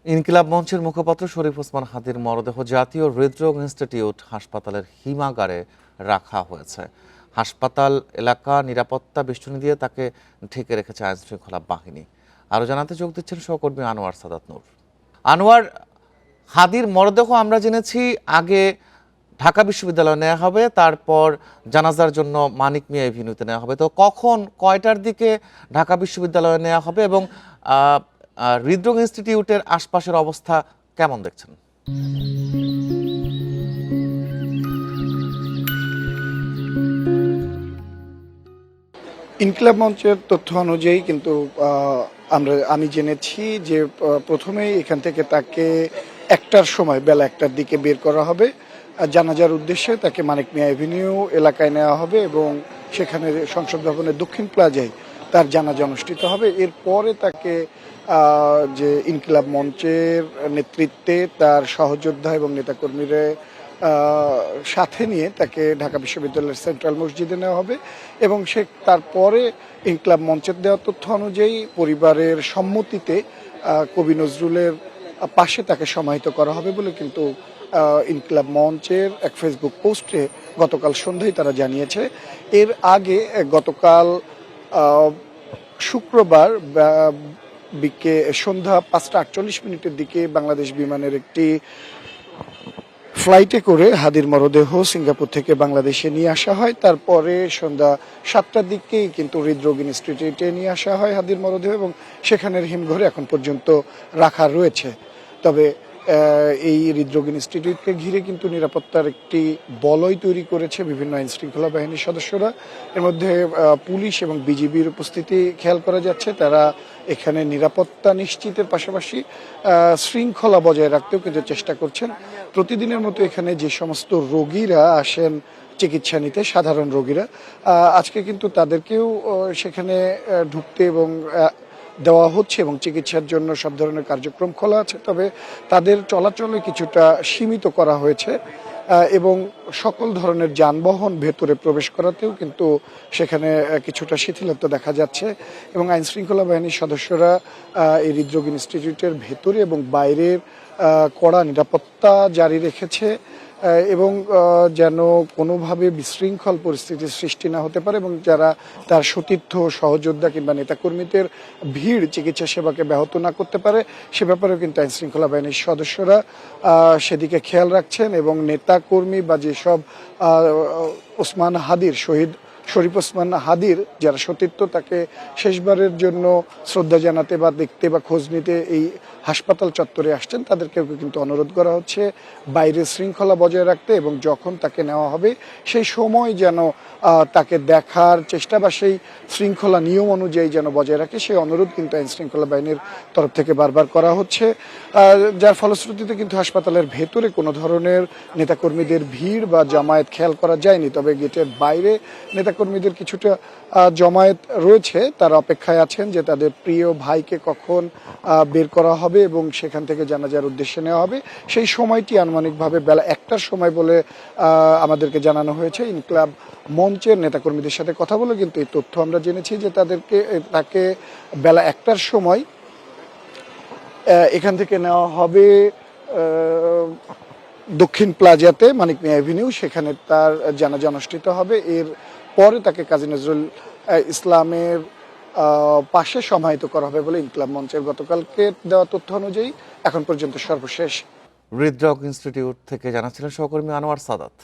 ইনকিলাব মঞ্চের মুখপাত্র শরীফ ওসমান হাদির মরদেহ জাতীয় হৃদরোগ ইনস্টিটিউট হাসপাতালের হিমাগারে রাখা হয়েছে। হাসপাতাল এলাকা নিরাপত্তা বেষ্টনী দিয়ে তাকে ঢেকে রেখেছে আইনশৃঙ্খলা বাহিনী। আরও জানাতে যোগ দিচ্ছেন সহকর্মী আনোয়ার সাদাত নূর। আনোয়ার, হাদির মরদেহ আমরা জেনেছি আগে ঢাকা বিশ্ববিদ্যালয়ে নেওয়া হবে, তারপর জানাজার জন্য মানিক মিয়া এভিনিউতে নেওয়া হবে। তো কখন কয়টার দিকে ঢাকা বিশ্ববিদ্যালয়ে নেওয়া হবে এবং হৃদরোগ ইনস্টিটিউটের আশপাশের অবস্থা কেমন দেখছেন? ইনকিলাব মঞ্চের তথ্য অনুযায়ী কিন্তু আমি জেনেছি যে প্রথমেই এখান থেকে তাকে একটার সময় বেলা একটার দিকে বের করা হবে। জানাজার উদ্দেশ্যে তাকে মানিক মিয়া এভিনিউ এলাকায় নেওয়া হবে এবং সেখানে সংসদ ভবনের দক্ষিণ প্লাজায় তার জানাজা অনুষ্ঠিত হবে। এরপরে তাকে যে ইনকিলাব মঞ্চের নেতৃত্বে তার সহযোদ্ধা এবং নেতাকর্মীরা সাথে নিয়ে তাকে ঢাকা বিশ্ববিদ্যালয়ের সেন্ট্রাল মসজিদে নেওয়া হবে এবং তারপরে ইনকিলাব মঞ্চের দেওয়া তথ্য অনুযায়ী পরিবারের সম্মতিতে কবি নজরুলের পাশে তাকে সমাহিত করা হবে বলে কিন্তু ইনকিলাব মঞ্চের এক ফেসবুক পোস্টে গতকাল সন্ধ্যায় তারা জানিয়েছে। এর আগে গতকাল শুক্রবার সন্ধ্যা 5:48 দিকে বাংলাদেশ বিমানের একটি ফ্লাইটে করে হাদির মরদেহ সিঙ্গাপুর থেকে বাংলাদেশে নিয়ে আসা হয়। তারপরে সন্ধ্যা 7টার দিকেই কিন্তু হৃদরোগ ইনস্টিটিউটে নিয়ে আসা হয় হাদির মরদেহ এবং সেখানের হিমঘরে এখন পর্যন্ত রাখা রয়েছে। তবে এই হৃদরোগ ইনস্টিটিউটকে ঘিরে কিন্তু নিরাপত্তার একটি বলয় তৈরি করেছে বিভিন্ন আইন শৃঙ্খলা বাহিনীর সদস্যরা। এর মধ্যে পুলিশ এবং বিজিবির উপস্থিতি খেয়াল করা যাচ্ছে। তারা এখানে নিরাপত্তা নিশ্চিতের পাশাপাশি শৃঙ্খলা বজায় রাখতেও কিন্তু চেষ্টা করছেন। প্রতিদিনের মতো এখানে যে সমস্ত রোগীরা আসেন চিকিৎসা নিতে, সাধারণ রোগীরা, আজকে কিন্তু তাদেরকেও সেখানে ঢুকতে এবং দেওয়া হচ্ছে এবং চিকিৎসার জন্য সব ধরনের কার্যক্রম খোলা আছে। তবে তাদের চলাচলে কিছুটা সীমিত করা হয়েছে এবং সকল ধরনের যানবাহন ভেতরে প্রবেশ করাতেও কিন্তু সেখানে কিছুটা শিথিলতা দেখা যাচ্ছে এবং আইন শৃঙ্খলা বাহিনীর সদস্যরা এই হৃদরোগ ইনস্টিটিউটের ভেতরে এবং বাইরের কড়া নিরাপত্তা জারি রেখেছে এবং যেন কোনোভাবে বিশৃঙ্খল পরিস্থিতির সৃষ্টি না হতে পারে এবং যারা তার সতীর্থ সহযোদ্ধা কিংবা নেতাকর্মীদের ভিড় চিকিৎসা সেবাকে ব্যাহত না করতে পারে সে ব্যাপারেও কিন্তু আইন শৃঙ্খলা বাহিনীর সদস্যরা সেদিকে খেয়াল রাখছেন এবং নেতাকর্মী বা যেসব ওসমান হাদির শরীফ ওসমান হাদির যারা সতীর্থ তাকে শেষবারের জন্য শ্রদ্ধা জানাতে বা দেখতে বা খোঁজ নিতে এই হাসপাতাল চত্বরে আসছেন তাদেরকেও কিন্তু অনুরোধ করা হচ্ছে বাইরে শৃঙ্খলা বজায় রাখতে এবং যখন তাকে নেওয়া হবে সেই সময় যেন তাকে দেখার চেষ্টা বা সেই শৃঙ্খলা নিয়ম অনুযায়ী যেন বজায় রাখে সেই অনুরোধ কিন্তু আইন শৃঙ্খলা বাহিনীর তরফ থেকে বারবার করা হচ্ছে। যার ফলশ্রুতিতে কিন্তু হাসপাতালের ভেতরে কোনো ধরনের নেতাকর্মীদের ভিড় বা জামায়াত খেয়াল করা যায়নি। তবে গেটের বাইরে নেতাকর্মীদের কিছুটা জমায়েত রয়েছে, তারা অপেক্ষায় আছেন যে তাদের প্রিয় ভাইকে কখন বের করা হবে এবং সেখান থেকে জানাজার উদ্দেশ্যে নেওয়া হবে। সেই সময়টি আনুমানিকভাবে বেলা 1টার সময় বলে আমাদেরকে জানানো হয়েছে। ইনকিলাব মঞ্চের নেতাকর্মীদের সাথে কথা বলে কিন্তু এই তথ্য আমরা জেনেছি যে তাকে বেলা 1টার সময় এখান থেকে নেওয়া হবে দক্ষিণ প্লাজাতে মানিক মিয়া এভিনিউ, সেখানে তার জানাজা অনুষ্ঠিত হবে। এর পরে তাকে কাজী নজরুল ইসলামের পাশে সমাহিত করা হবে বলে ইনকিলাব মঞ্চের গতকালকে দেওয়া তথ্য অনুযায়ী এখন পর্যন্ত সর্বশেষ। হৃদরোগ ইনস্টিটিউট থেকে জানাচ্ছিলেন সহকর্মী আনোয়ার সাদাত।